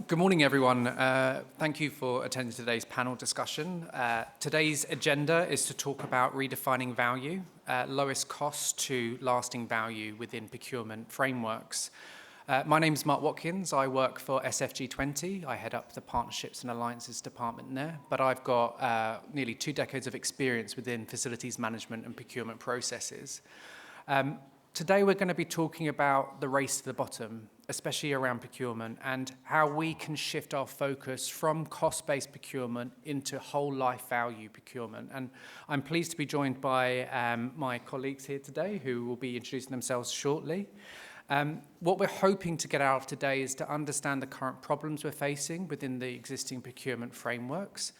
Good morning, everyone. Thank you for attending today's panel discussion. Today's agenda is to talk about redefining value, lowest cost to lasting value within procurement frameworks. My name is Marc Watkins. I work for SFG20. I head up the Partnerships and Alliances department there, but I've got nearly 2 decades of experience within facilities management and procurement processes. Today we're going to be talking about the race to the bottom, especially around procurement, and how we can shift our focus from cost-based procurement into whole life value procurement. And I'm pleased to be joined by my colleagues here today who will be introducing themselves shortly. What we're hoping to get out of today is to understand the current problems we're facing within the existing procurement frameworks,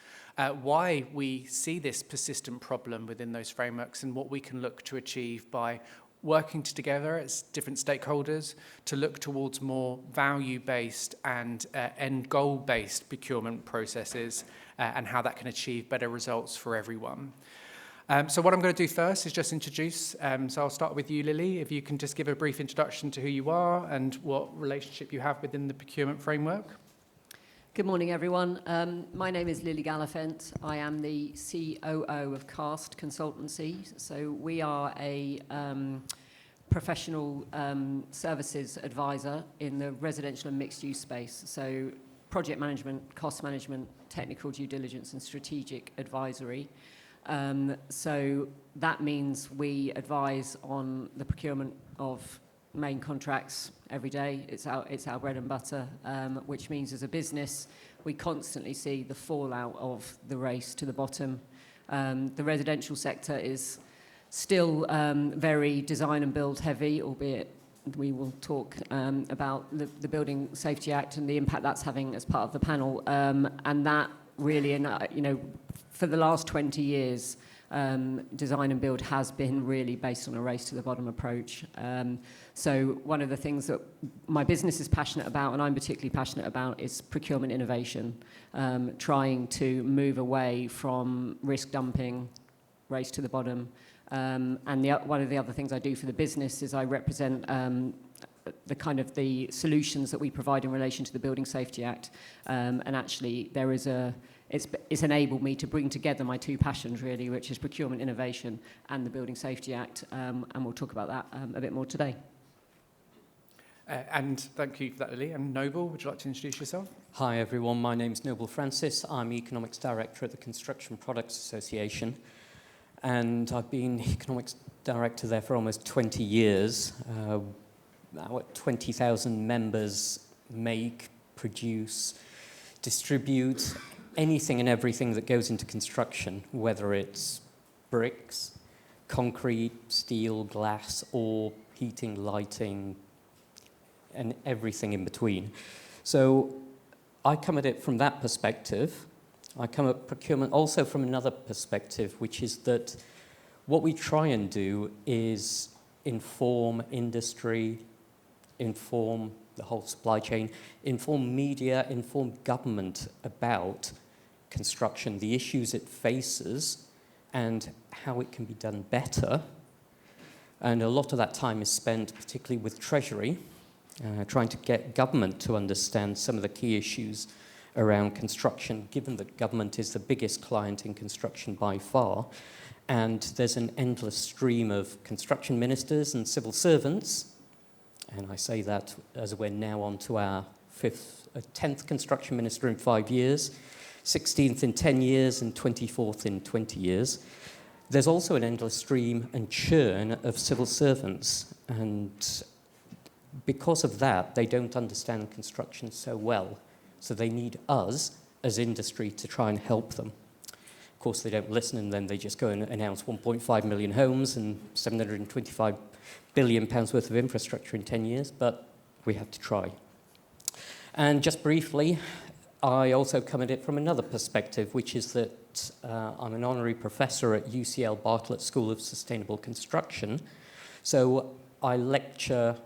why we see this persistent problem within those frameworks, and what we can look to achieve by working together as different stakeholders to look towards more value-based and end goal-based procurement processes and how that can achieve better results for everyone. So what I'm going to do first is just introduce, so I'll start with you, Lilly. If you can just give a brief introduction to who you are and what relationship you have within the procurement framework. Good morning, everyone. My name is Lilly Gallafent. I am the COO of CAST Consultancy. So we are a professional services advisor in the residential and mixed-use space. So project management, cost management, technical due diligence, and strategic advisory. So that means we advise on the procurement of main contracts every day. It's our bread and butter, which means as a business, we constantly see the fallout of the race to the bottom. The residential sector is still very design and build heavy, albeit we will talk about the Building Safety Act and the impact that's having as part of the panel. And that really, for the last 20 years, design and build has been really based on a race to the bottom approach. So one of the things that my business is passionate about, and I'm particularly passionate about, is procurement innovation, trying to move away from risk dumping, race to the bottom. And one of the other things I do for the business is I represent the kind of the solutions that we provide in relation to the Building Safety Act. And actually there is it's enabled me to bring together my 2 passions, really, which is procurement innovation and the Building Safety Act, and we'll talk about that a bit more today. And thank you for that, Lilly. And Noble, would you like to introduce yourself? Hi, everyone. My name's Noble Francis. I'm Economics Director at the Construction Products Association, and I've been Economics Director there for almost 20 years. Our 20,000 members make, produce, distribute anything and everything that goes into construction, whether it's bricks, concrete, steel, glass, or heating, lighting, and everything in between. So I come at it from that perspective. I come at procurement also from another perspective, which is that what we try and do is inform industry, inform the whole supply chain, inform media, inform government about construction, the issues it faces, and how it can be done better. And a lot of that time is spent particularly with Treasury, trying to get government to understand some of the key issues around construction, given that government is the biggest client in construction by far. And there's an endless stream of construction ministers and civil servants. And I say that as we're now on to our 10th construction minister in 5 years. 16th in 10 years and 24th in 20 years. There's also an endless stream and churn of civil servants, and because of that, they don't understand construction so well. So they need us as industry to try and help them. Of course, they don't listen, and then they just go and announce 1.5 million homes and 725 billion pounds worth of infrastructure in 10 years, but we have to try. And just briefly, I also come at it from another perspective, which is that I'm an honorary professor at UCL Bartlett School of Sustainable Construction. So I lecture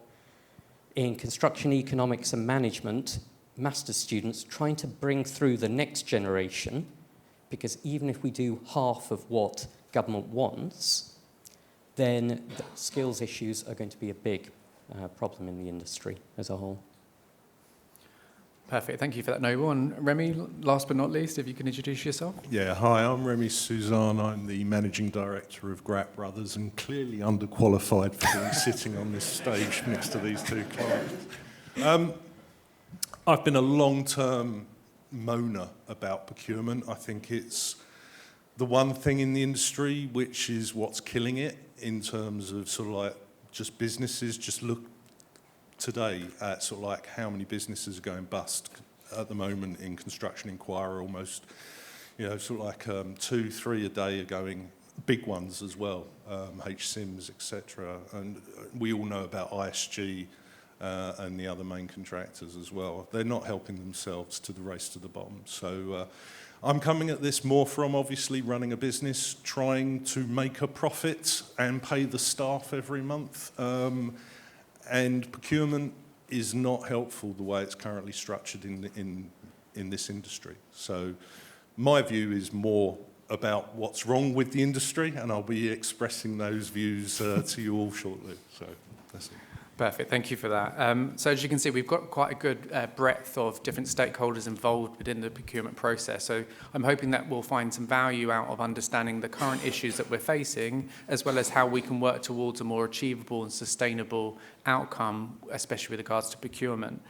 in construction economics and management, master's students trying to bring through the next generation, because even if we do half of what government wants, then the skills issues are going to be a big problem in the industry as a whole. Perfect. Thank you for that, Noble. And Remi, last but not least, if you can introduce yourself. Yeah, hi, I'm Remi Suzan. I'm the managing director of Gratte Brothers, and clearly underqualified for being sitting on this stage next to these two clients. I've been a long-term moaner about procurement. I think it's the one thing in the industry which is what's killing it in terms of sort of like just businesses. Just look today at sort of like how many businesses are going bust at the moment in Construction Inquirer, almost, you know, sort of like 2, 3 a day are going, big ones as well, H-Sims, etc. And we all know about ISG and the other main contractors as well. They're not helping themselves to the race to the bottom. So I'm coming at this more from obviously running a business, trying to make a profit and pay the staff every month. And procurement is not helpful the way it's currently structured in this industry. So my view is more about what's wrong with the industry, and I'll be expressing those views to you all shortly. So that's it. Perfect. Thank you for that. So as you can see, we've got quite a good breadth of different stakeholders involved within the procurement process. So I'm hoping that we'll find some value out of understanding the current issues that we're facing, as well as how we can work towards a more achievable and sustainable outcome, especially with regards to procurement.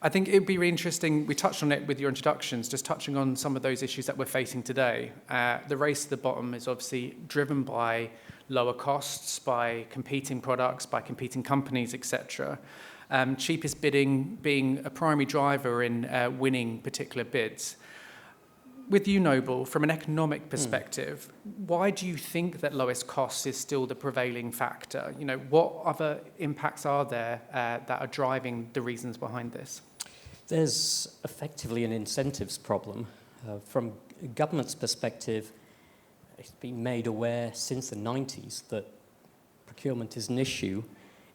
I think it'd be really interesting, we touched on it with your introductions, just touching on some of those issues that we're facing today. The race to the bottom is obviously driven by lower costs, by competing products, by competing companies, etc. Cheapest bidding being a primary driver in winning particular bids. With you, Noble, from an economic perspective, why do you think that lowest costs is still the prevailing factor? You know, what other impacts are there that are driving the reasons behind this? There's effectively an incentives problem. From government's perspective, it's been made aware since the 90s that procurement is an issue.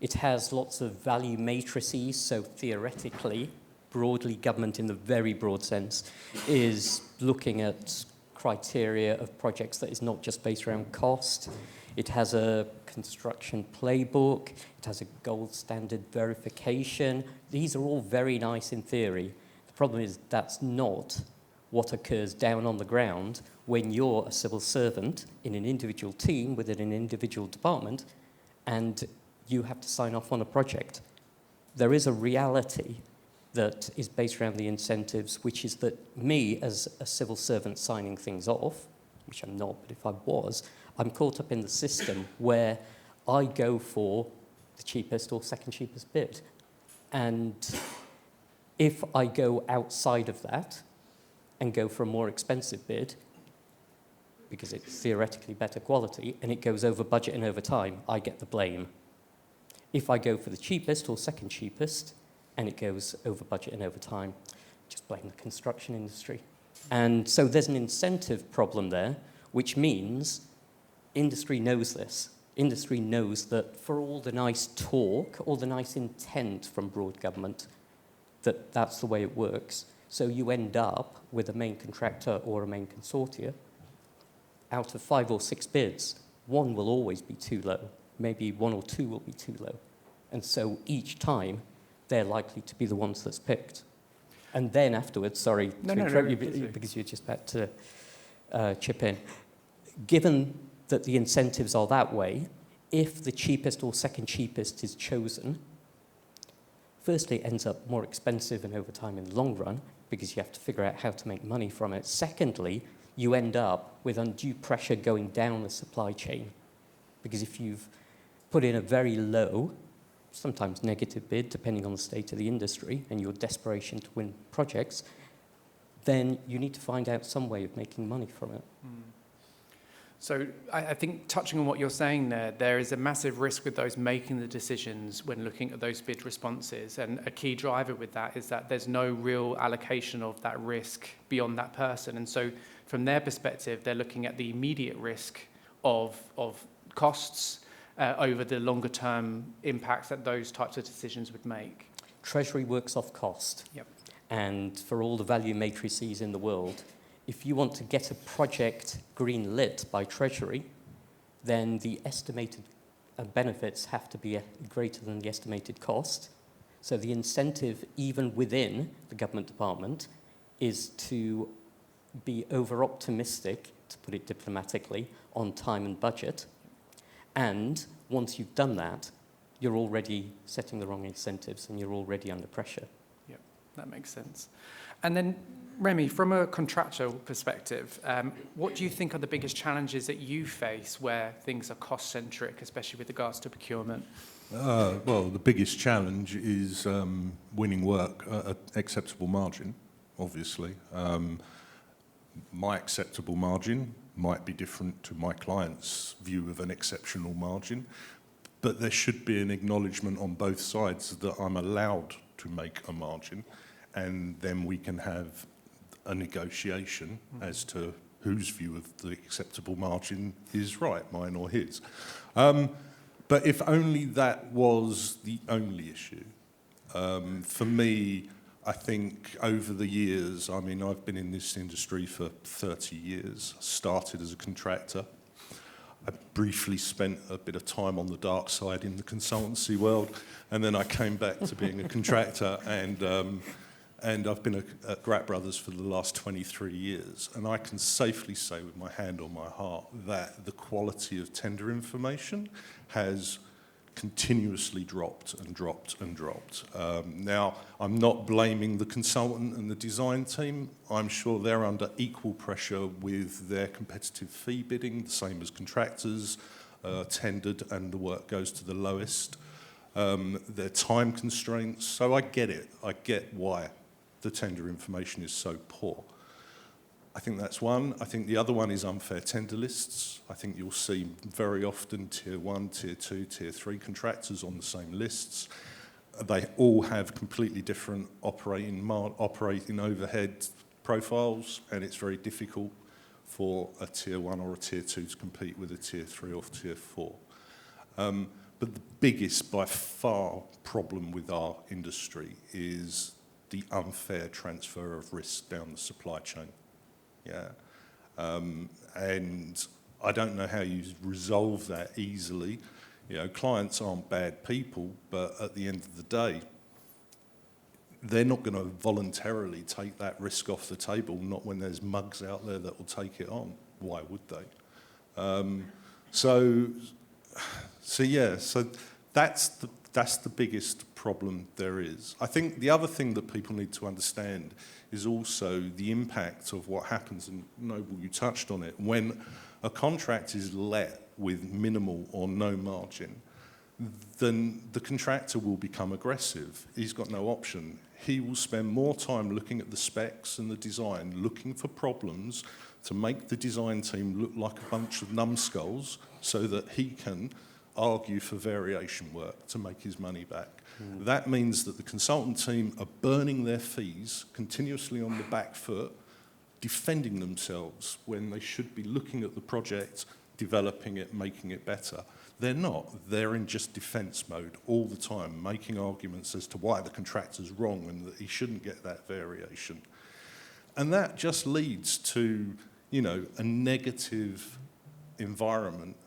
It has lots of value matrices, so theoretically, broadly, government in the very broad sense is looking at criteria of projects that is not just based around cost. It has a construction playbook. It has a gold standard verification. These are all very nice in theory. The problem is that's not what occurs down on the ground when you're a civil servant in an individual team within an individual department and you have to sign off on a project. There is a reality that is based around the incentives, which is that me as a civil servant signing things off, which I'm not, but if I was, I'm caught up in the system where I go for the cheapest or second cheapest bid. And if I go outside of that and go for a more expensive bid, because it's theoretically better quality, and it goes over budget and over time, I get the blame. If I go for the cheapest or second cheapest, and it goes over budget and over time, just blame the construction industry. And so there's an incentive problem there, which means industry knows this. Industry knows that for all the nice talk, all the nice intent from broad government, that's the way it works. So you end up with a main contractor or a main consortia. Out of 5 or 6 bids, 1 will always be too low. Maybe 1 or 2 will be too low. And so each time, they're likely to be the ones that's picked. And then afterwards, sorry to interrupt you, because you're just about to chip in. Given that the incentives are that way, if the cheapest or second cheapest is chosen, firstly, it ends up more expensive and over time in the long run because you have to figure out how to make money from it. Secondly, you end up with undue pressure going down the supply chain, because if you've put in a very low, sometimes negative bid, depending on the state of the industry and your desperation to win projects, then you need to find out some way of making money from it. So I think touching on what you're saying there is a massive risk with those making the decisions when looking at those bid responses. And a key driver with that is that there's no real allocation of that risk beyond that person. And so from their perspective, they're looking at the immediate risk of costs over the longer term impacts that those types of decisions would make. Treasury works off cost. Yep. And for all the value matrices in the world, if you want to get a project green lit by Treasury, then the estimated benefits have to be greater than the estimated cost. So the incentive, even within the government department, is to be over-optimistic, to put it diplomatically, on time and budget. And once you've done that, you're already setting the wrong incentives and you're already under pressure. Yeah, that makes sense. And then, Remi, from a contractual perspective, what do you think are the biggest challenges that you face where things are cost-centric, especially with regards to procurement? Well, the biggest challenge is winning work at an acceptable margin, obviously. My acceptable margin might be different to my client's view of an exceptional margin, but there should be an acknowledgement on both sides that I'm allowed to make a margin, and then we can have a negotiation as to whose view of the acceptable margin is right, mine or his. But if only that was the only issue. For me, I think over the years, I mean, I've been in this industry for 30 years, started as a contractor. I briefly spent a bit of time on the dark side in the consultancy world, and then I came back to being a contractor, and I've been at Gratte Brothers for the last 23 years. And I can safely say with my hand on my heart that the quality of tender information has continuously dropped and dropped and dropped. Now, I'm not blaming the consultant and the design team. I'm sure they're under equal pressure with their competitive fee bidding, the same as contractors tendered, and the work goes to the lowest. Their time constraints. So I get it. I get why the tender information is so poor. I think that's one. I think the other one is unfair tender lists. I think you'll see very often tier 1, tier 2, tier 3 contractors on the same lists. They all have completely different operating overhead profiles, and it's very difficult for a tier 1 or a tier 2 to compete with a tier 3 or tier 4. But the biggest, by far, problem with our industry is the unfair transfer of risk down the supply chain. Yeah, and I don't know how you resolve that easily. You know, clients aren't bad people, but at the end of the day, they're not going to voluntarily take that risk off the table, not when there's mugs out there that will take it on. Why would they? So that's the biggest problem there is. I think the other thing that people need to understand is also the impact of what happens, and Noble, you touched on it, when a contract is let with minimal or no margin, then the contractor will become aggressive. He's got no option. He will spend more time looking at the specs and the design, looking for problems to make the design team look like a bunch of numbskulls so that he can argue for variation work to make his money back. That means that the consultant team are burning their fees continuously on the back foot, defending themselves when they should be looking at the project, developing it, making it better. They're not. They're in just defence mode all the time, making arguments as to why the contractor's wrong and that he shouldn't get that variation. And that just leads to, you know, a negative environment.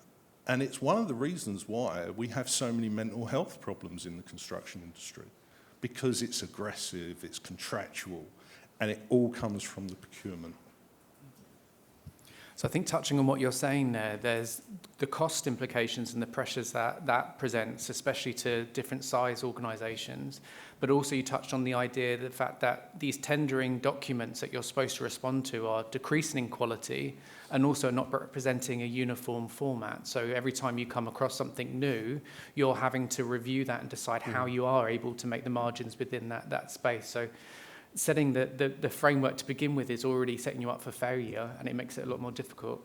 And it's one of the reasons why we have so many mental health problems in the construction industry, because it's aggressive, it's contractual, and it all comes from the procurement. So I think touching on what you're saying there, there's the cost implications and the pressures that presents, especially to different size organisations. But also you touched on the idea, the fact that these tendering documents that you're supposed to respond to are decreasing in quality and also not representing a uniform format. So every time you come across something new, you're having to review that and decide how you are able to make the margins within that space. So setting the framework to begin with is already setting you up for failure, and it makes it a lot more difficult.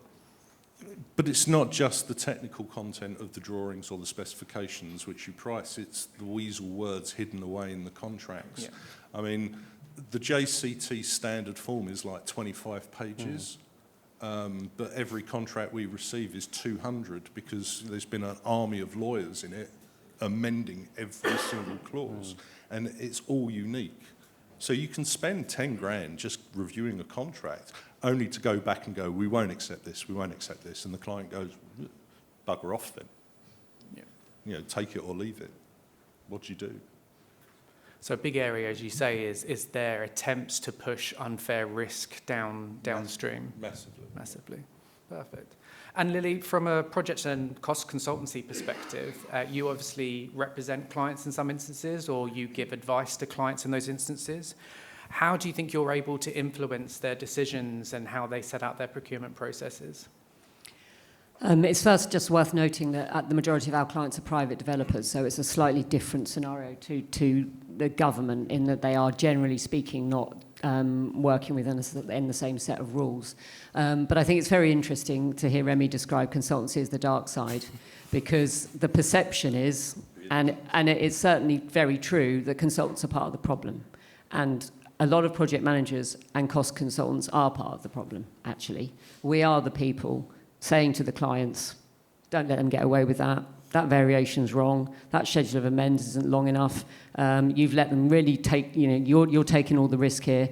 But it's not just the technical content of the drawings or the specifications which you price, it's the weasel words hidden away in the contracts. Yeah. I mean, the JCT standard form is like 25 pages, but every contract we receive is 200 because there's been an army of lawyers in it amending every single clause, and it's all unique. So you can spend 10 grand just reviewing a contract, only to go back and go, we won't accept this, and the client goes, bugger off then. Yeah. You know, take it or leave it. What do you do? So a big area, as you say, is their attempts to push unfair risk downstream. Massively. Perfect. And Lilly, from a project and cost consultancy perspective, you obviously represent clients in some instances, or you give advice to clients in those instances. How do you think you're able to influence their decisions and how they set out their procurement processes? It's first just worth noting that the majority of our clients are private developers, so it's a slightly different scenario to the government in that they are, generally speaking, not working within in the same set of rules. But I think it's very interesting to hear Remi describe consultancy as the dark side, because the perception is, and it is certainly very true, that consultants are part of the problem. And a lot of project managers and cost consultants are part of the problem, actually. We are the people saying to the clients, don't let them get away with that. That variation's wrong. That schedule of amends isn't long enough. You've let them really take, you're taking all the risk here.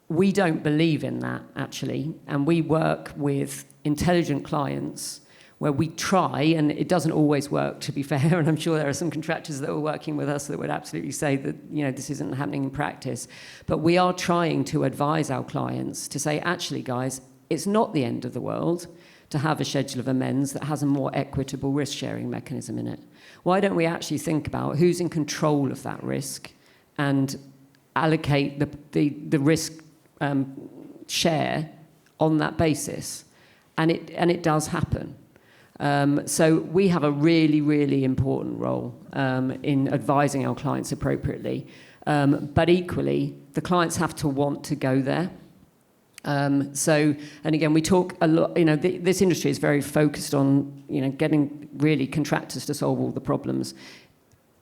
We don't believe in that, actually. And we work with intelligent clients where we try, and it doesn't always work, to be fair, and I'm sure there are some contractors that are working with us that would absolutely say that, this isn't happening in practice. But we are trying to advise our clients to say, actually, guys, it's not the end of the world to have a schedule of amends that has a more equitable risk-sharing mechanism in it. Why don't we actually think about who's in control of that risk and allocate the risk share on that basis? And it does happen. So we have a really, really important role in advising our clients appropriately. But equally, the clients have to want to go there. And again, we talk a lot, this industry is very focused on, getting really contractors to solve all the problems.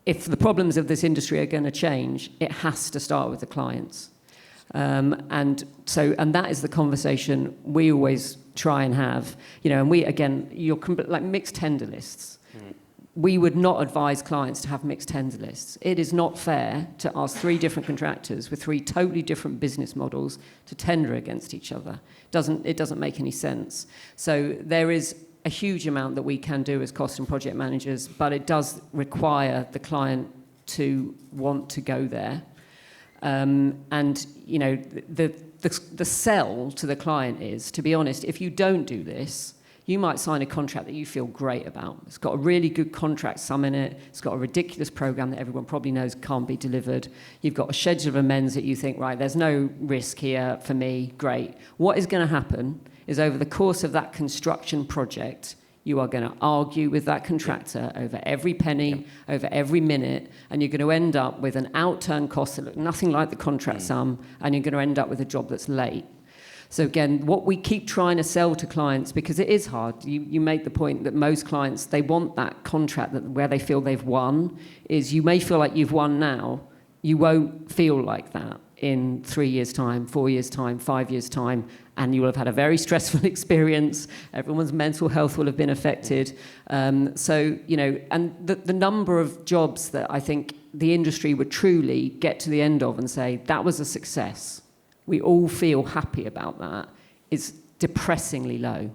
If the problems of this industry are going to change, it has to start with the clients. And that is the conversation we always try and have, and we, again, like mixed tender lists. We would not advise clients to have mixed tender lists. It is not fair to ask 3 different contractors with 3 totally different business models to tender against each other. It doesn't make any sense. So there is a huge amount that we can do as cost and project managers, but it does require the client to want to go there. The sell to the client is, to be honest, if you don't do this, you might sign a contract that you feel great about. It's got a really good contract sum in it. It's got a ridiculous program that everyone probably knows can't be delivered. You've got a schedule of amends that you think, right, there's no risk here for me, great. What is going to happen is over the course of that construction project, you are going to argue with that contractor over every penny, over every minute, and you're going to end up with an outturn cost that looks nothing like the contract sum, and you're going to end up with a job that's late. So again, what we keep trying to sell to clients, because it is hard, you make the point that most clients, they want that contract where they feel they've won, is you may feel like you've won now, you won't feel like that in 3 years' time, 4 years' time, 5 years' time, and you will have had a very stressful experience. Everyone's mental health will have been affected. And the number of jobs that I think the industry would truly get to the end of and say, that was a success, we all feel happy about that, is depressingly low.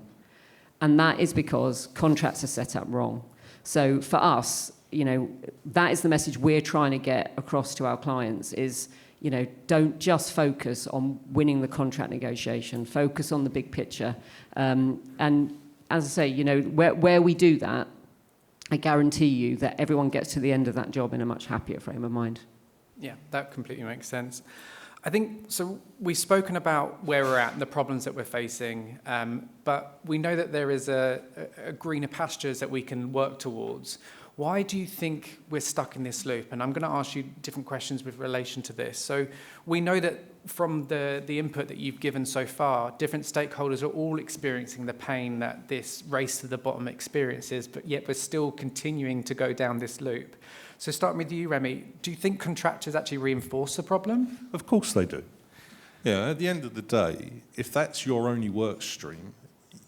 And that is because contracts are set up wrong. So for us, that is the message we're trying to get across to our clients is, don't just focus on winning the contract negotiation, focus on the big picture. And as I say, where we do that, I guarantee you that everyone gets to the end of that job in a much happier frame of mind. Yeah, that completely makes sense. I think, so we've spoken about where we're at and the problems that we're facing, but we know that there is a greener pastures that we can work towards. Why do you think we're stuck in this loop? And I'm going to ask you different questions with relation to this. So we know that from the input that you've given so far, different stakeholders are all experiencing the pain that this race to the bottom experiences, but yet we're still continuing to go down this loop. So starting with you, Remi, do you think contractors actually reinforce the problem? Of course they do. Yeah, at the end of the day, if that's your only work stream,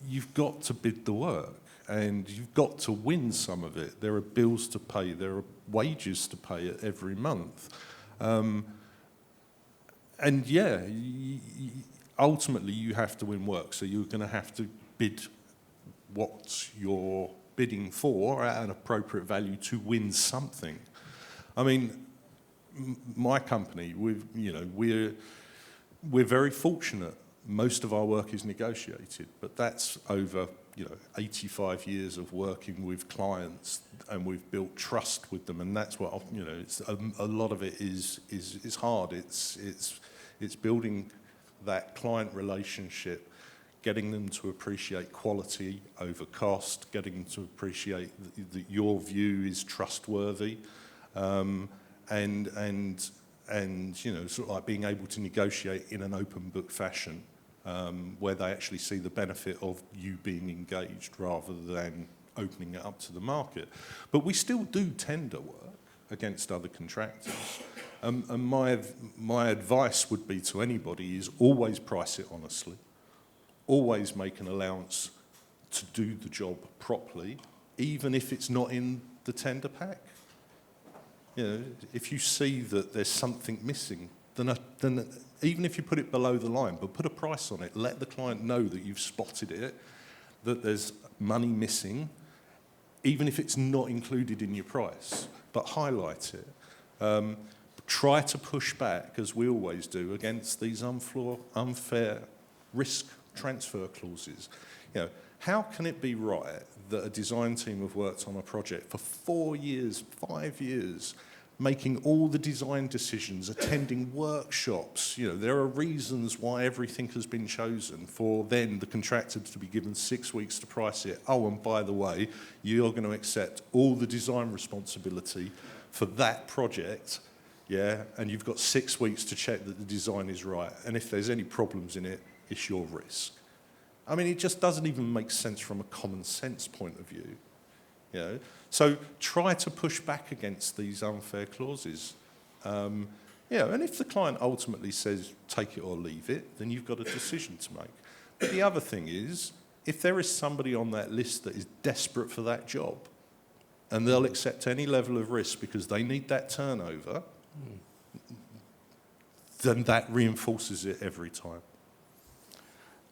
you've got to bid the work and you've got to win some of it. There are bills to pay, there are wages to pay every month. And yeah, ultimately you have to win work, so you're going to have to bid what you're bidding for at an appropriate value to win something. I mean, my company, we're very fortunate. Most of our work is negotiated, but that's over 85 years of working with clients, and we've built trust with them, and that's what it's a lot of it is hard. It's building that client relationship, getting them to appreciate quality over cost, getting them to appreciate that your view is trustworthy, and sort of like being able to negotiate in an open book fashion, where they actually see the benefit of you being engaged rather than opening it up to the market. But we still do tender work against other contractors. And my advice would be to anybody is always price it honestly, always make an allowance to do the job properly, even if it's not in the tender pack. If you see that there's something missing, then even if you put it below the line, but put a price on it, let the client know that you've spotted it, that there's money missing, even if it's not included in your price, but highlight it. Try to push back, as we always do, against these unfair risk transfer clauses. How can it be right that a design team have worked on a project for 4 years, 5 years, making all the design decisions, attending workshops? There are reasons why everything has been chosen, for then the contractor to be given 6 weeks to price it. Oh, and by the way, you're going to accept all the design responsibility for that project, and you've got 6 weeks to check that the design is right. And if there's any problems in it, it's your risk. I mean, it just doesn't even make sense from a common sense point of view. So try to push back against these unfair clauses. And if the client ultimately says take it or leave it, then you've got a decision to make. But the other thing is, if there is somebody on that list that is desperate for that job, and they'll accept any level of risk because they need that turnover, then that reinforces it every time.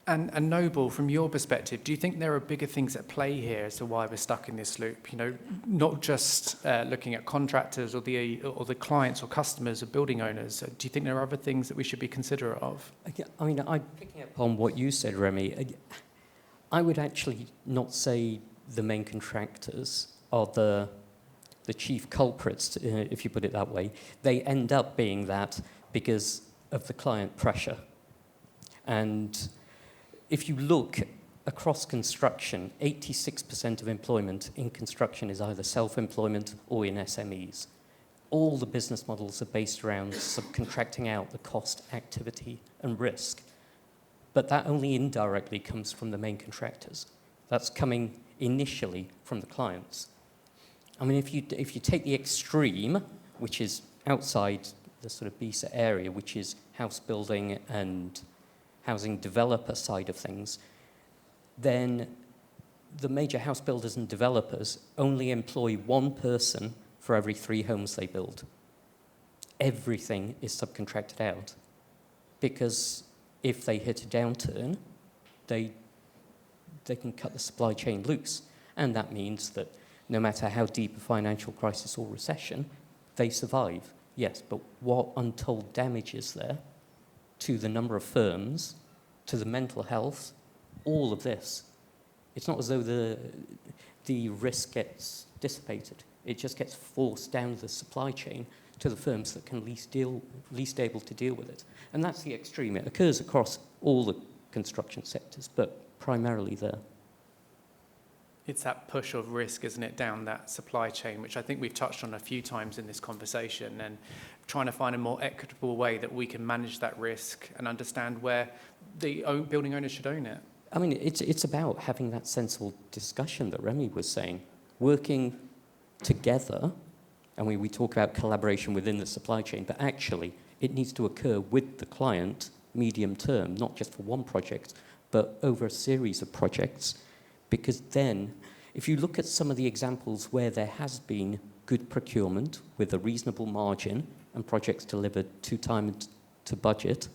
And Noble, from your perspective, do you think there are bigger things at play here as to why we're stuck in this loop? Not just looking at contractors or the clients or customers or building owners. Do you think there are other things that we should be considerate of? I mean, picking up on what you said, Remi, I would actually not say the main contractors are the chief culprits, if you put it that way. They end up being that because of the client pressure. And if you look across construction, 86% of employment in construction is either self-employment or in SMEs. All the business models are based around subcontracting out the cost, activity, and risk. But that only indirectly comes from the main contractors. That's coming initially from the clients. I mean, if you take the extreme, which is outside the sort of Besa area, which is house building and housing developer side of things, then the major house builders and developers only employ one person for every 3 homes they build. Everything is subcontracted out, because if they hit a downturn, they can cut the supply chain loose. And that means that no matter how deep a financial crisis or recession, they survive Yes, but what untold damage is there to the number of firms, to the mental health, all of this? It's not as though the risk gets dissipated. It just gets forced down the supply chain to the firms that can least able to deal with it. And that's the extreme. It occurs across all the construction sectors, but primarily there. It's that push of risk, isn't it, down that supply chain, which I think we've touched on a few times in this conversation, and trying to find a more equitable way that we can manage that risk and understand where the building owner should own it. I mean, it's about having that sensible discussion that Remi was saying, working together, and we talk about collaboration within the supply chain, but actually it needs to occur with the client medium term, not just for one project, but over a series of projects. Because then, if you look at some of the examples where there has been good procurement with a reasonable margin and projects delivered to time and to budget,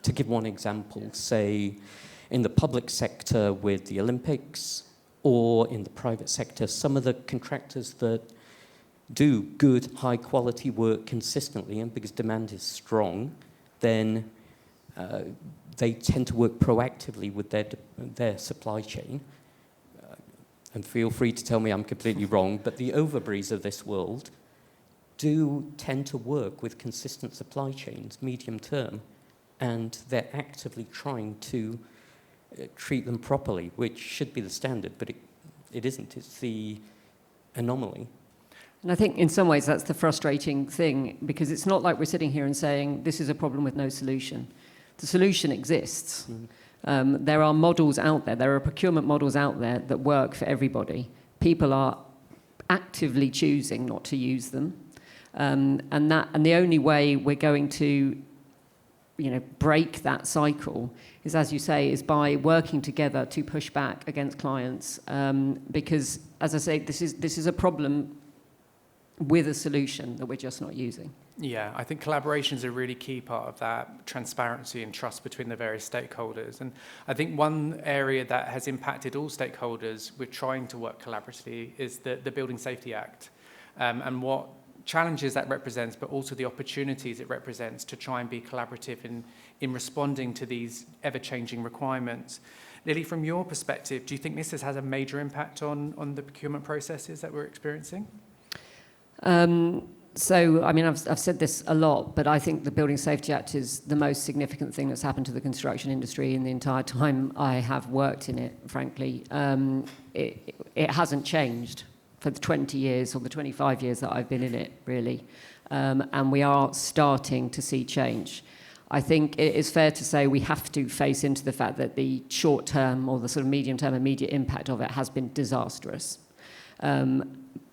to give one example, say in the public sector with the Olympics, or in the private sector, some of the contractors that do good, high-quality work consistently, and because demand is strong, then they tend to work proactively with their supply chain. And feel free to tell me I'm completely wrong, but the Overburys of this world do tend to work with consistent supply chains, medium term, and they're actively trying to treat them properly, which should be the standard, but it isn't. It's the anomaly. And I think in some ways that's the frustrating thing, because it's not like we're sitting here and saying this is a problem with no solution. The solution exists. There are models out there. There are procurement models out there that work for everybody. People are actively choosing not to use them. And the only way we're going to break that cycle is, as you say, is by working together to push back against clients. Because, as I say, this is a problem with a solution that we're just not using. Yeah, I think collaboration is a really key part of that, transparency and trust between the various stakeholders. And I think one area that has impacted all stakeholders with trying to work collaboratively is the Building Safety Act, and what challenges that represents, but also the opportunities it represents to try and be collaborative in responding to these ever-changing requirements. Lilly, from your perspective, do you think this has a major impact on the procurement processes that we're experiencing? So, I mean, I've said this a lot, but I think the Building Safety Act is the most significant thing that's happened to the construction industry in the entire time I have worked in it, frankly. It hasn't changed for the 20 years or the 25 years that I've been in it, really. And we are starting to see change. I think it is fair to say we have to face into the fact that the short-term or the sort of medium-term immediate impact of it has been disastrous.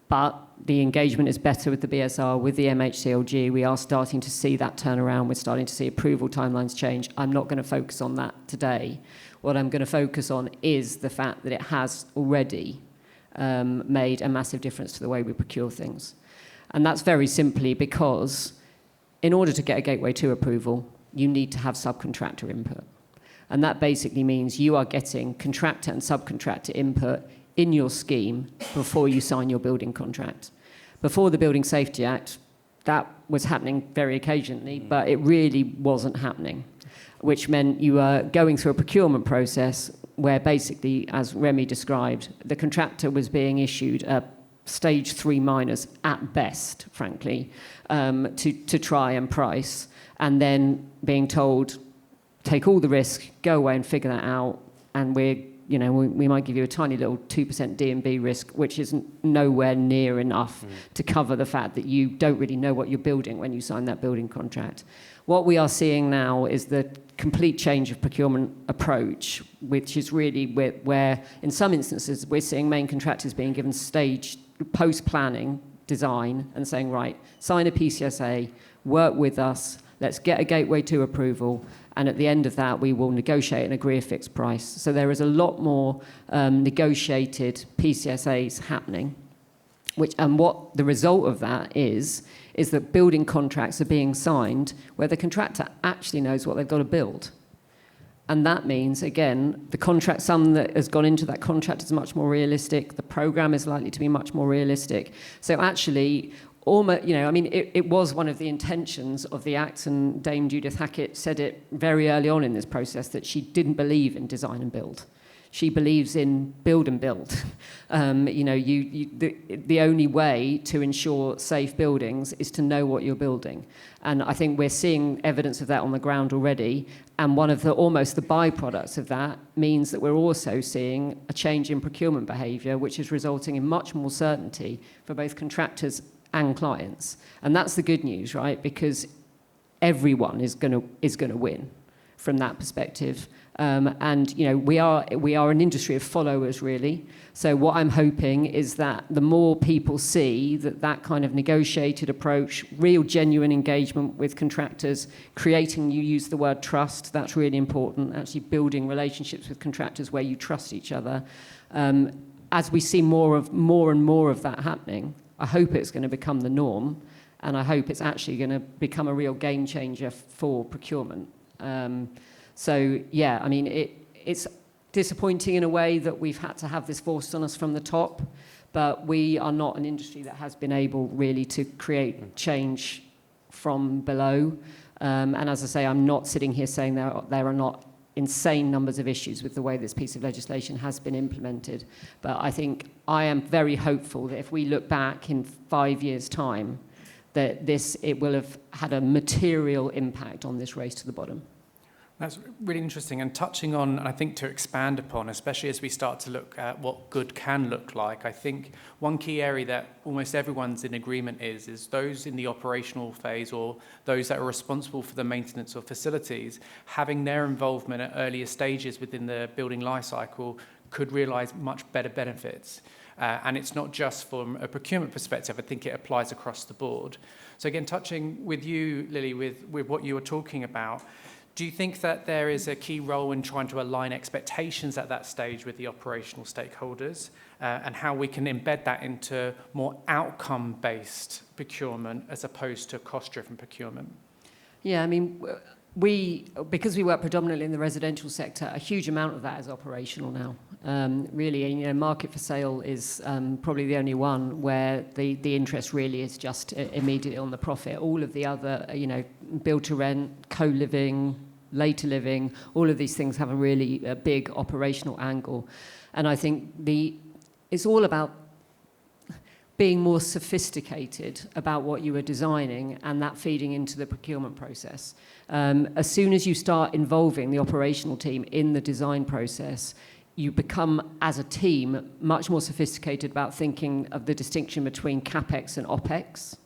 But the engagement is better with the BSR, with the MHCLG. We are starting to see that turnaround. We're starting to see approval timelines change. I'm not going to focus on that today. What I'm going to focus on is the fact that it has already made a massive difference to the way we procure things. And that's very simply because in order to get a Gateway 2 approval, you need to have subcontractor input. And that basically means you are getting contractor and subcontractor input in your scheme before you sign your building contract. Before the Building Safety Act, that was happening very occasionally, but it really wasn't happening, which meant you were going through a procurement process where basically, as Remi described, the contractor was being issued a stage 3 minus at best, frankly, to try and price, and then being told, take all the risk, go away and figure that out, and we might give you a tiny little 2% D&B risk, which is nowhere near enough to cover the fact that you don't really know what you're building when you sign that building contract. What we are seeing now is the complete change of procurement approach, which is really where in some instances, we're seeing main contractors being given stage post-planning design and saying, right, sign a PCSA, work with us, let's get a Gateway 2 approval, and at the end of that, we will negotiate and agree a fixed price. So there is a lot more negotiated PCSAs happening, and what the result of that is that building contracts are being signed where the contractor actually knows what they've got to build. And that means, again, the contract sum that has gone into that contract is much more realistic. The program is likely to be much more realistic. So actually, almost, I mean, it was one of the intentions of the Act, and Dame Judith Hackett said it very early on in this process, that she didn't believe in design and build. She believes in build and build. The only way to ensure safe buildings is to know what you're building. And I think we're seeing evidence of that on the ground already. And one of almost the byproducts of that means that we're also seeing a change in procurement behaviour, which is resulting in much more certainty for both contractors and clients. And that's the good news, right? Because everyone is going to win from that perspective. We are an industry of followers, really. So what I'm hoping is that the more people see that kind of negotiated approach, real genuine engagement with contractors, creating, you use the word trust, that's really important, actually building relationships with contractors where you trust each other. As we see more and more of that happening, I hope it's going to become the norm, and I hope it's actually going to become a real game changer for procurement. It's disappointing in a way that we've had to have this forced on us from the top, but we are not an industry that has been able really to create change from below. And as I say, I'm not sitting here saying there are not insane numbers of issues with the way this piece of legislation has been implemented. But I think I am very hopeful that if we look back in 5 years' time, that it will have had a material impact on this race to the bottom. That's really interesting, and touching on, and I think to expand upon, especially as we start to look at what good can look like, I think one key area that almost everyone's in agreement is those in the operational phase or those that are responsible for the maintenance of facilities, having their involvement at earlier stages within the building life cycle could realise much better benefits. And it's not just from a procurement perspective, I think it applies across the board. So again, touching with you, Lilly, with what you were talking about, do you think that there is a key role in trying to align expectations at that stage with the operational stakeholders, and how we can embed that into more outcome-based procurement as opposed to cost-driven procurement? Yeah, I mean, because we work predominantly in the residential sector, a huge amount of that is operational now. Really, market for sale is probably the only one where the interest really is just immediately on the profit. All of the other, build to rent, co-living, later living, all of these things have a really big operational angle. And I think it's all about being more sophisticated about what you are designing and that feeding into the procurement process. As soon as you start involving the operational team in the design process, you become, as a team, much more sophisticated about thinking of the distinction between CapEx and OpEx.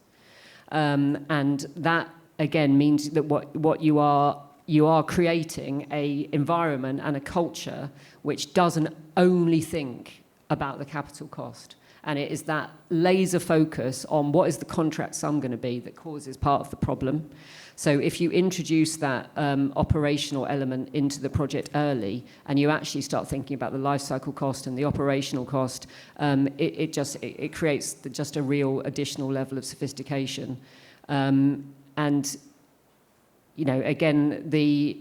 And that, again, means that what you are creating an environment and a culture which doesn't only think about the capital cost. And it is that laser focus on what is the contract sum going to be that causes part of the problem. So if you introduce that operational element into the project early, and you actually start thinking about the life cycle cost and the operational cost, it creates just a real additional level of sophistication. And again, the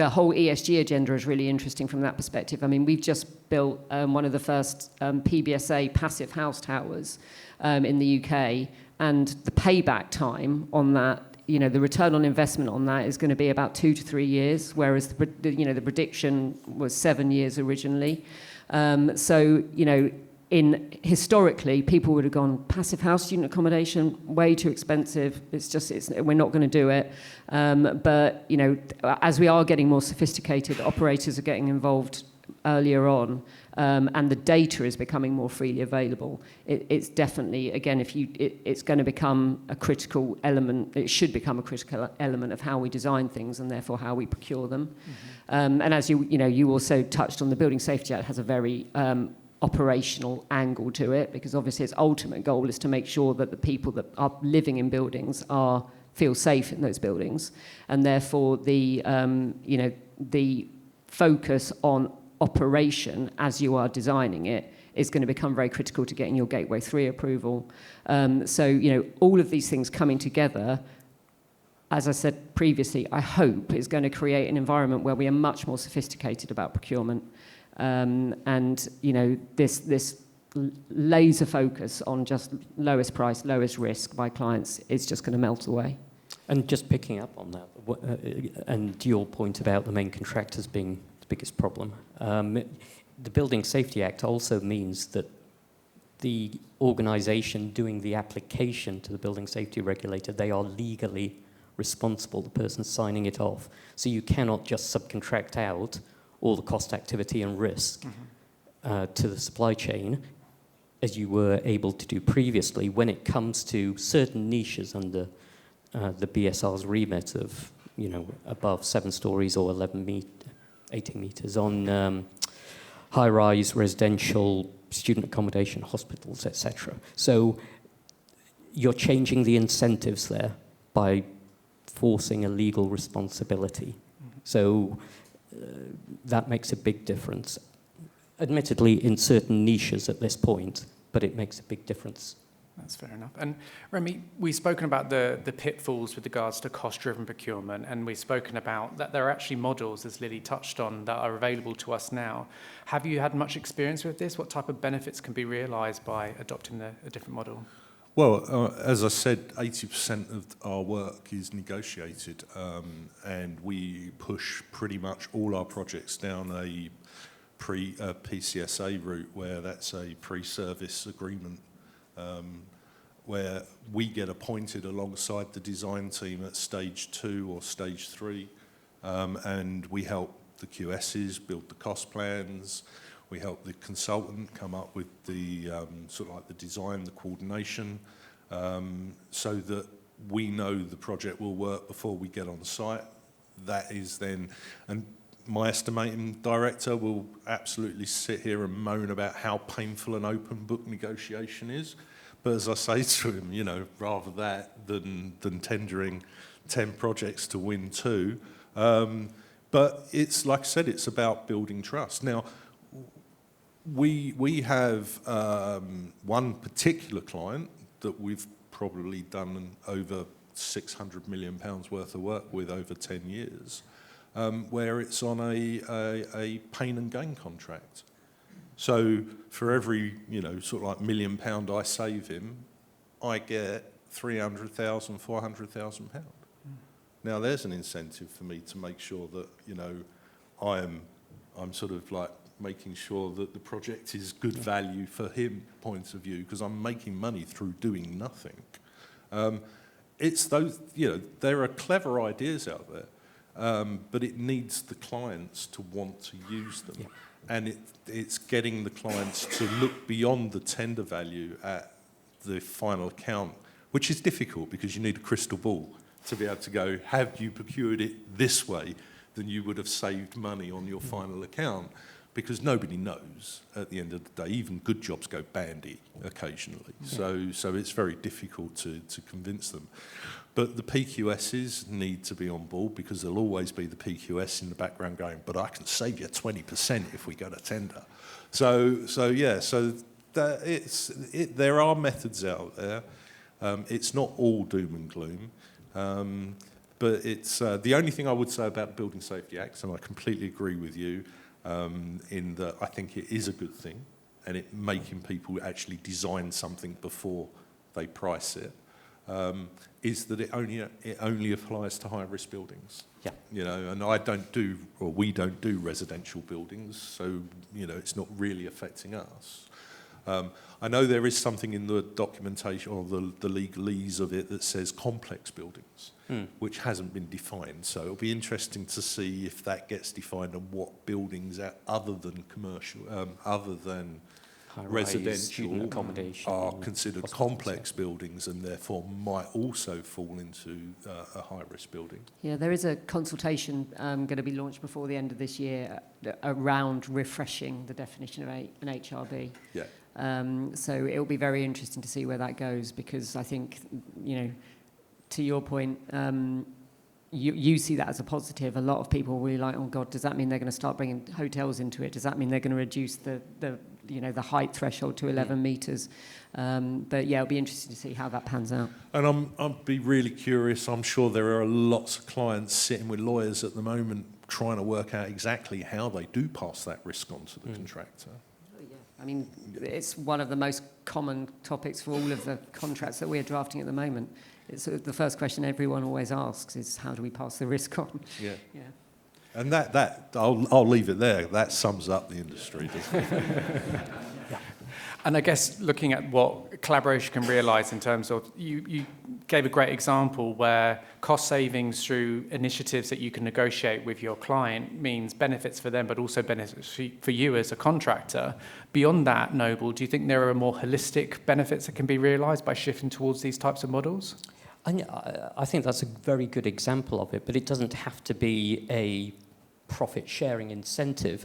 whole ESG agenda is really interesting from that perspective. I mean, we've just built one of the first PBSA passive house towers in the UK, and the payback time on that, the return on investment on that is going to be about 2 to 3 years, whereas the prediction was 7 years originally. Historically, people would have gone, passive house student accommodation, way too expensive. We're not going to do it. But as we are getting more sophisticated, operators are getting involved earlier on, and the data is becoming more freely available. It's definitely, again, it's going to become a critical element. It should become a critical element of how we design things and therefore how we procure them. Mm-hmm. And as you also touched on, the Building Safety Act has a very operational angle to it, because obviously its ultimate goal is to make sure that the people that are living in buildings feel safe in those buildings, and therefore the focus on operation as you are designing it is going to become very critical to getting your Gateway 3 approval. All of these things coming together, as I said previously, I hope is going to create an environment where we are much more sophisticated about procurement. This laser focus on just lowest price, lowest risk by clients is just going to melt away. And just picking up on that, and your point about the main contractors being the biggest problem, the Building Safety Act also means that the organisation doing the application to the building safety regulator, they are legally responsible, the person signing it off. So you cannot just subcontract out all the cost, activity and risk to the supply chain, as you were able to do previously when it comes to certain niches under the BSR's remit of, above 7 stories or 18 metres on high-rise residential, student accommodation, hospitals, etc. So you're changing the incentives there by forcing a legal responsibility. So that makes a big difference. Admittedly, in certain niches at this point, but it makes a big difference. That's fair enough. And Remi, we've spoken about the pitfalls with regards to cost-driven procurement, and we've spoken about that there are actually models, as Lilly touched on, that are available to us now. Have you had much experience with this? What type of benefits can be realised by adopting a different model? Well, as I said, 80% of our work is negotiated, and we push pretty much all our projects down a PCSA route, where that's a pre-service agreement, where we get appointed alongside the design team at stage 2 or stage 3, and we help the QSs build the cost plans. We help the consultant come up with the sort of like the design, the coordination, so that we know the project will work before we get on site. That is then, and my estimating director will absolutely sit here and moan about how painful an open book negotiation is. But as I say to him, rather that than tendering 10 projects to win 2. But it's, like I said, it's about building trust. Now, we have one particular client that we've probably done over £600 million worth of work with over 10 years, where it's on a pain and gain contract. So for every, sort of like £1 million I save him, I get £300,000, £400,000. Now there's an incentive for me to make sure that, I'm sort of like making sure that the project is good value for him point of view, because I'm making money through doing nothing. It's those, there are clever ideas out there, but it needs the clients to want to use them. Yeah. And it's getting the clients to look beyond the tender value at the final account, which is difficult because you need a crystal ball to be able to go, have you procured it this way, then you would have saved money on your final account, because nobody knows at the end of the day. Even good jobs go bandy occasionally. Yeah. So it's very difficult to convince them. But the PQSs need to be on board, because there'll always be the PQS in the background going, but I can save you 20% if we go to tender. So there are methods out there. It's not all doom and gloom. But it's the only thing I would say about the Building Safety Act, and I completely agree with you, in that I think it is a good thing, and it making people actually design something before they price it, is that it only applies to high risk buildings. Yeah. And we don't do residential buildings, so it's not really affecting us. I know there is something in the documentation or the legalese of it that says complex buildings, which hasn't been defined. So it'll be interesting to see if that gets defined and what buildings other than commercial, other than residential accommodation are considered complex buildings, and therefore might also fall into a high-risk building. Yeah, there is a consultation going to be launched before the end of this year around refreshing the definition of an HRB. Yeah. So it'll be very interesting to see where that goes, because I think, to your point, you see that as a positive. A lot of people will be like, oh God, does that mean they're going to start bringing hotels into it? Does that mean they're going to reduce the height threshold to 11 metres? But yeah, it'll be interesting to see how that pans out. And I'd be really curious. I'm sure there are lots of clients sitting with lawyers at the moment trying to work out exactly how they do pass that risk on to the contractor. I mean, it's one of the most common topics for all of the contracts that we're drafting at the moment. It's the first question everyone always asks is, how do we pass the risk on? Yeah. Yeah. And I'll leave it there. That sums up the industry, doesn't it? And I guess looking at what collaboration can realise in terms of, you gave a great example where cost savings through initiatives that you can negotiate with your client means benefits for them, but also benefits for you as a contractor. Beyond that, Noble, do you think there are more holistic benefits that can be realised by shifting towards these types of models? I think that's a very good example of it, but it doesn't have to be a profit-sharing incentive.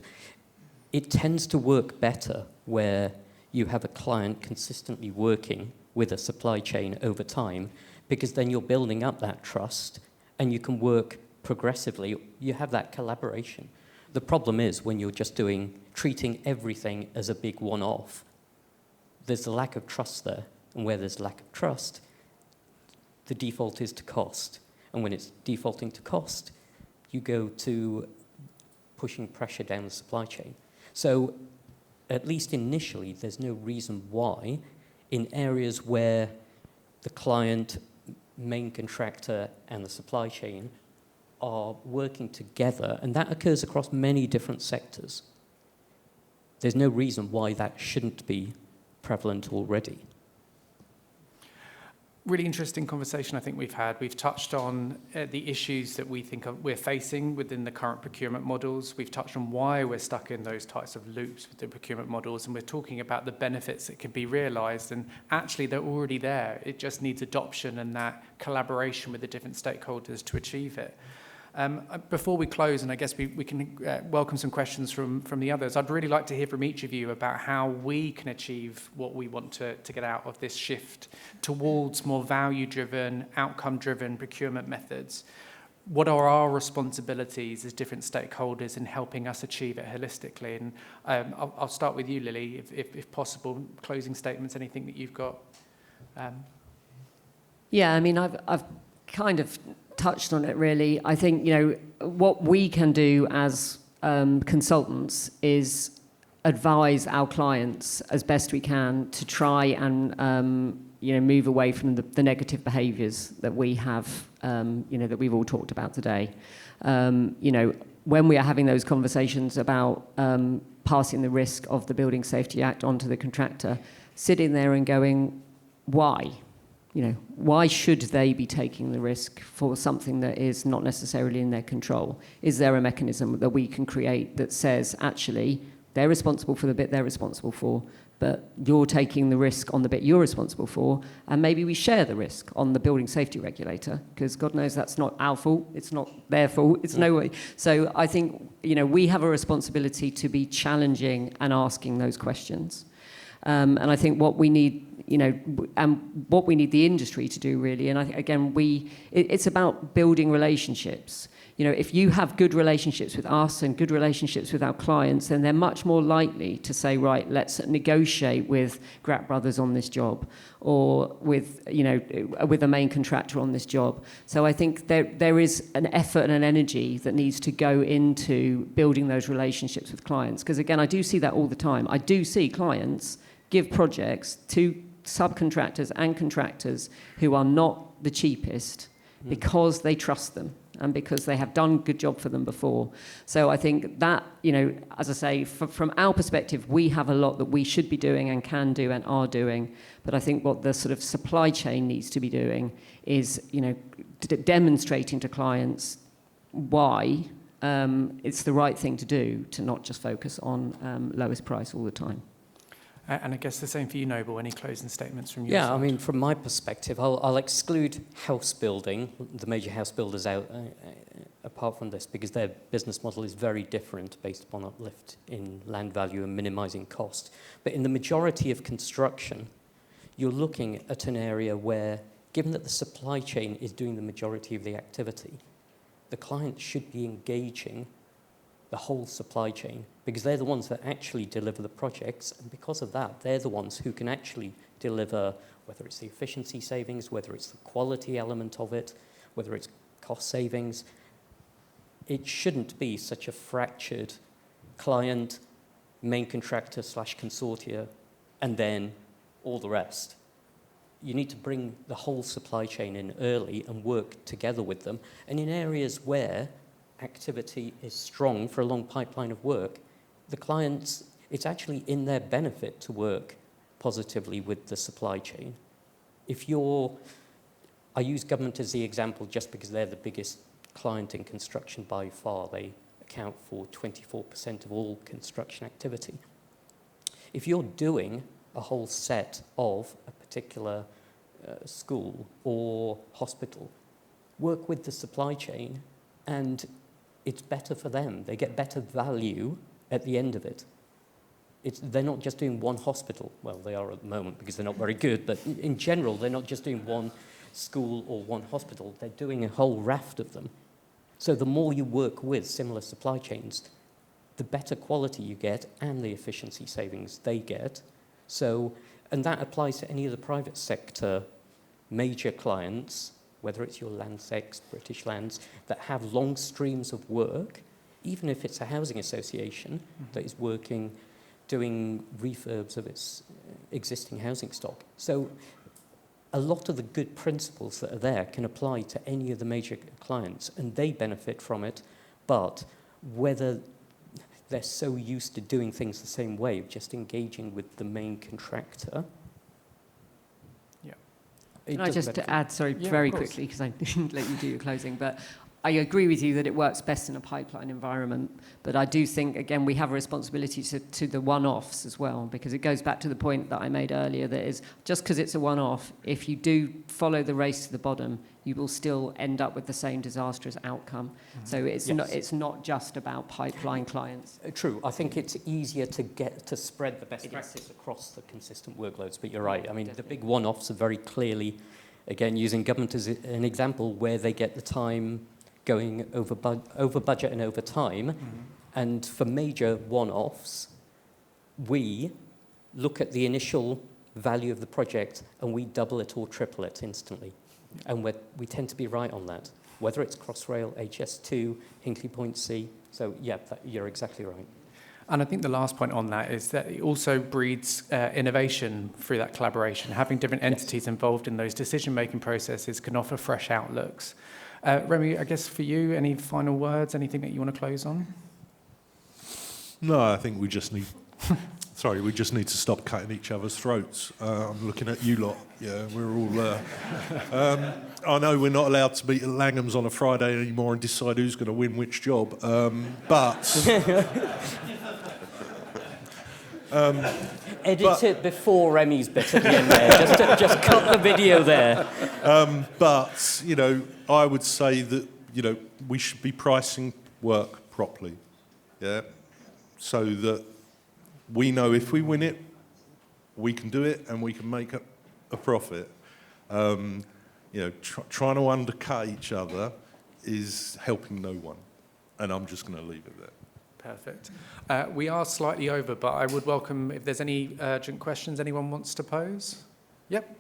It tends to work better where you have a client consistently working with a supply chain over time, because then you're building up that trust and you can work progressively. You have that collaboration. The problem is when you're just treating everything as a big one-off, there's a lack of trust there. And where there's lack of trust, the default is to cost. And when it's defaulting to cost, you go to pushing pressure down the supply chain. So at least initially, there's no reason why in areas where the client, main contractor, and the supply chain are working together, and that occurs across many different sectors, there's no reason why that shouldn't be prevalent already. Really interesting conversation I think we've had. We've touched on the issues that we think we're facing within the current procurement models. We've touched on why we're stuck in those types of loops with the procurement models, and we're talking about the benefits that can be realised, and actually they're already there. It just needs adoption and that collaboration with the different stakeholders to achieve it. Before we close, and I guess we can welcome some questions from the others, I'd really like to hear from each of you about how we can achieve what we want to get out of this shift towards more value-driven, outcome-driven procurement methods. What are our responsibilities as different stakeholders in helping us achieve it holistically? And I'll start with you, Lilly, if possible. Closing statements, anything that you've got? Yeah, I mean, I've kind of touched on it really. I think, what we can do as consultants is advise our clients as best we can to try and move away from the negative behaviours that we have, that we've all talked about today. When we are having those conversations about passing the risk of the Building Safety Act onto the contractor, sitting there and going, why? Why should they be taking the risk for something that is not necessarily in their control? Is there a mechanism that we can create that says, actually, they're responsible for the bit they're responsible for, but you're taking the risk on the bit you're responsible for, and maybe we share the risk on the building safety regulator, because God knows that's not our fault, it's not their fault, it's no way. So I think, we have a responsibility to be challenging and asking those questions. And I think what we need, and what we need the industry to do really, and I think, again, it's about building relationships. If you have good relationships with us and good relationships with our clients, then they're much more likely to say, right, let's negotiate with Gratte Brothers on this job, or with a main contractor on this job. So I think there is an effort and an energy that needs to go into building those relationships with clients. Because again, I do see that all the time. I do see clients give projects to subcontractors and contractors who are not the cheapest because they trust them and because they have done a good job for them before. So I think that, as I say, from our perspective, we have a lot that we should be doing and can do and are doing. But I think what the sort of supply chain needs to be doing is, demonstrating to clients why it's the right thing to do to not just focus on lowest price all the time. And I guess the same for you, Noble. Any closing statements from you? Yeah, I mean, from my perspective, I'll exclude house building, the major house builders out, apart from this, because their business model is very different based upon uplift in land value and minimising cost. But in the majority of construction, you're looking at an area where, given that the supply chain is doing the majority of the activity, the client should be engaging the whole supply chain, because they're the ones that actually deliver the projects, and because of that, they're the ones who can actually deliver, whether it's the efficiency savings, whether it's the quality element of it, whether it's cost savings. It shouldn't be such a fractured client, main contractor / consortia, and then all the rest. You need to bring the whole supply chain in early and work together with them. And in areas where activity is strong for a long pipeline of work, the clients, it's actually in their benefit to work positively with the supply chain. I use government as the example just because they're the biggest client in construction by far. They account for 24% of all construction activity. If you're doing a whole set of a particular school or hospital, work with the supply chain, and it's better for them. They get better value at the end of it. They're not just doing one hospital. Well, they are at the moment because they're not very good, but in general, they're not just doing one school or one hospital. They're doing a whole raft of them. So the more you work with similar supply chains, the better quality you get and the efficiency savings they get. So, and that applies to any of the private sector major clients, whether it's your Landsec, British Lands, that have long streams of work, even if it's a housing association that is working, doing refurbs of its existing housing stock. So a lot of the good principles that are there can apply to any of the major clients, and they benefit from it, but whether they're so used to doing things the same way, just engaging with the main contractor. Can I just add, very quickly, because I didn't let you do your closing, but I agree with you that it works best in a pipeline environment, but I do think, again, we have a responsibility to the one-offs as well, because it goes back to the point that I made earlier, that is, just because it's a one-off, if you do follow the race to the bottom, you will still end up with the same disastrous outcome. So it's not just about pipeline clients. True. I think it's easier to spread the best practice across the consistent workloads, but you're right. I mean, the big one-offs are very clearly, again, using government as an example, where they get the time going over budget and over time. And for major one-offs, we look at the initial value of the project and we double it or triple it instantly. And we tend to be right on that, whether it's Crossrail, HS2, Hinkley Point C. So yeah, you're exactly right. And I think the last point on that is that it also breeds innovation through that collaboration. Having different entities involved in those decision-making processes can offer fresh outlooks. Remi, I guess for you, any final words, anything that you want to close on? No, I think we just need to stop cutting each other's throats. I'm looking at you lot. Yeah, we're all... I know we're not allowed to meet at Langham's on a Friday anymore and decide who's going to win which job, but... Edit it before Remi's bit at the end there. Just cut the video there. But, I would say that, we should be pricing work properly, yeah? So that we know if we win it, we can do it and we can make a profit. Trying to undercut each other is helping no one. And I'm just going to leave it there. Perfect. We are slightly over, but I would welcome if there's any urgent questions anyone wants to pose. Yep.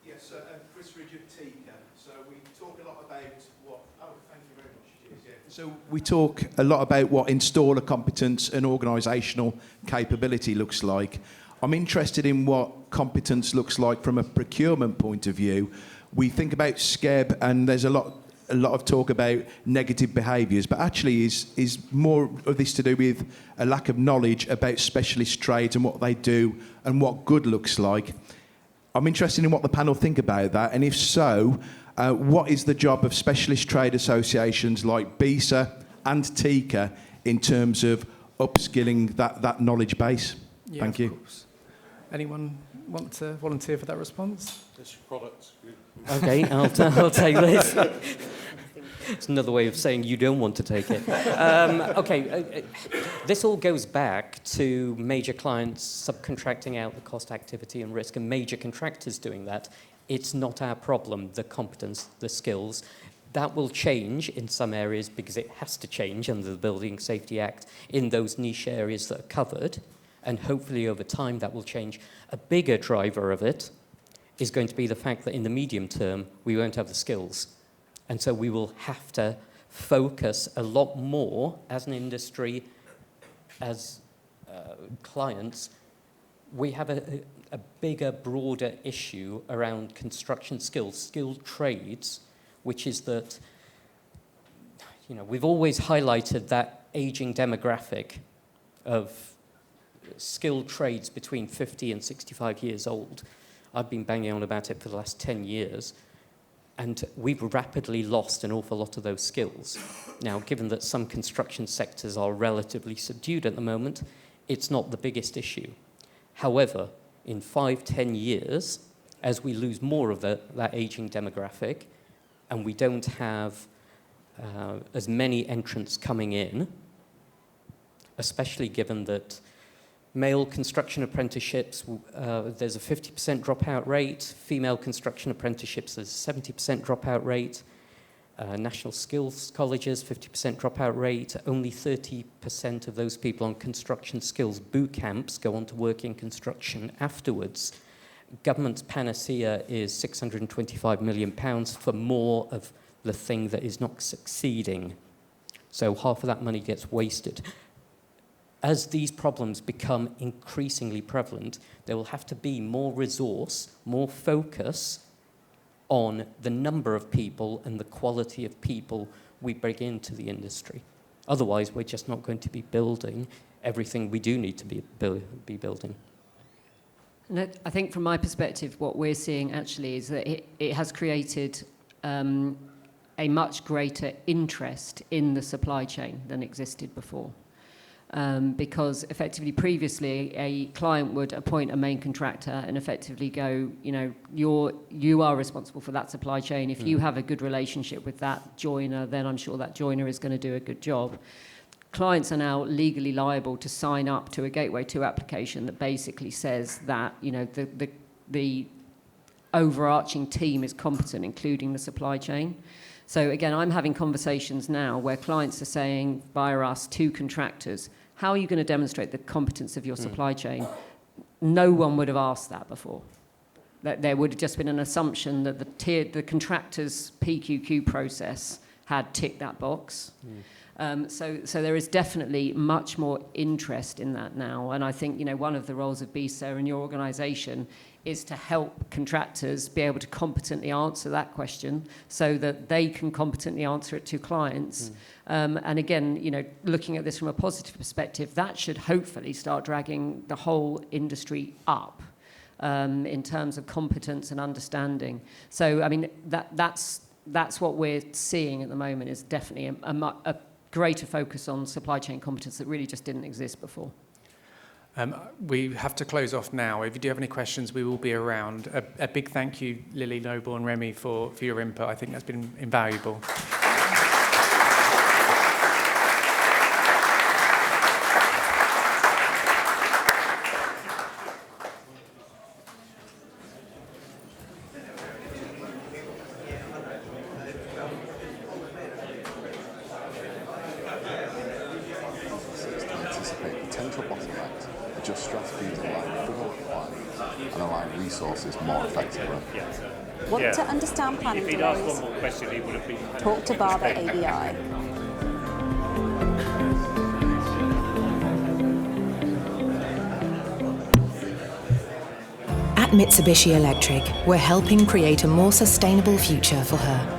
Yes, Chris Ridge of Tika. So we talk a lot about what... Oh, thank you very much. Cheers, yeah. So we talk a lot about what installer competence and organisational capability looks like. I'm interested in what competence looks like from a procurement point of view. We think about SCEB, and there's a lot of talk about negative behaviours, but actually is more of this to do with a lack of knowledge about specialist trades and what they do and what good looks like. I'm interested in what the panel think about that, and if so, what is the job of specialist trade associations like Besa and Tika in terms of upskilling that knowledge base? Yeah, Thank you. Course. Anyone want to volunteer for that response? It's your products. Okay, I'll take this. It's another way of saying you don't want to take it. This all goes back to major clients subcontracting out the cost, activity and risk, and major contractors doing that. It's not our problem, the competence, the skills. That will change in some areas because it has to change under the Building Safety Act in those niche areas that are covered, and hopefully over time that will change. A bigger driver of it is going to be the fact that in the medium term we won't have the skills. And so we will have to focus a lot more as an industry, as clients, we have a bigger, broader issue around construction skills, skilled trades, which is that, we've always highlighted that aging demographic of skilled trades between 50 and 65 years old. I've been banging on about it for the last 10 years, and we've rapidly lost an awful lot of those skills. Now, given that some construction sectors are relatively subdued at the moment, it's not the biggest issue. However, in 5-10 years, as we lose more of that aging demographic, and we don't have as many entrants coming in, especially given that male construction apprenticeships, there's a 50% dropout rate. Female construction apprenticeships, there's a 70% dropout rate. National skills colleges, 50% dropout rate. Only 30% of those people on construction skills boot camps go on to work in construction afterwards. Government's panacea is £625 million for more of the thing that is not succeeding. So half of that money gets wasted. As these problems become increasingly prevalent, there will have to be more resource, more focus on the number of people and the quality of people we bring into the industry. Otherwise, we're just not going to be building everything we do need to be building. And I think from my perspective, what we're seeing actually is that it has created a much greater interest in the supply chain than existed before. Because effectively previously a client would appoint a main contractor and effectively go, you are responsible for that supply chain. If you have a good relationship with that joiner, then I'm sure that joiner is going to do a good job. Clients are now legally liable to sign up to a Gateway 2 application that basically says that the overarching team is competent, including the supply chain. So again, I'm having conversations now where clients are saying via us to contractors, how are you going to demonstrate the competence of your supply chain? No one would have asked that before. That there would have just been an assumption that the contractor's PQQ process had ticked that box. So there is definitely much more interest in that now. And I think, one of the roles of Besa and your organisation is to help contractors be able to competently answer that question so that they can competently answer it to clients. And again, looking at this from a positive perspective, that should hopefully start dragging the whole industry up in terms of competence and understanding. So, I mean, that's what we're seeing at the moment is definitely a greater focus on supply chain competence that really just didn't exist before. We have to close off now. If you do have any questions, we will be around. A big thank you, Lilly, Noble and Remi, for your input. I think that's been invaluable. Potential bottlenecks, adjust strategies align forward planning and align resources more effectively. Want to understand planning delays? Talk to Barber ABI. At Mitsubishi Electric, we're helping create a more sustainable future for her.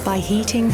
By heating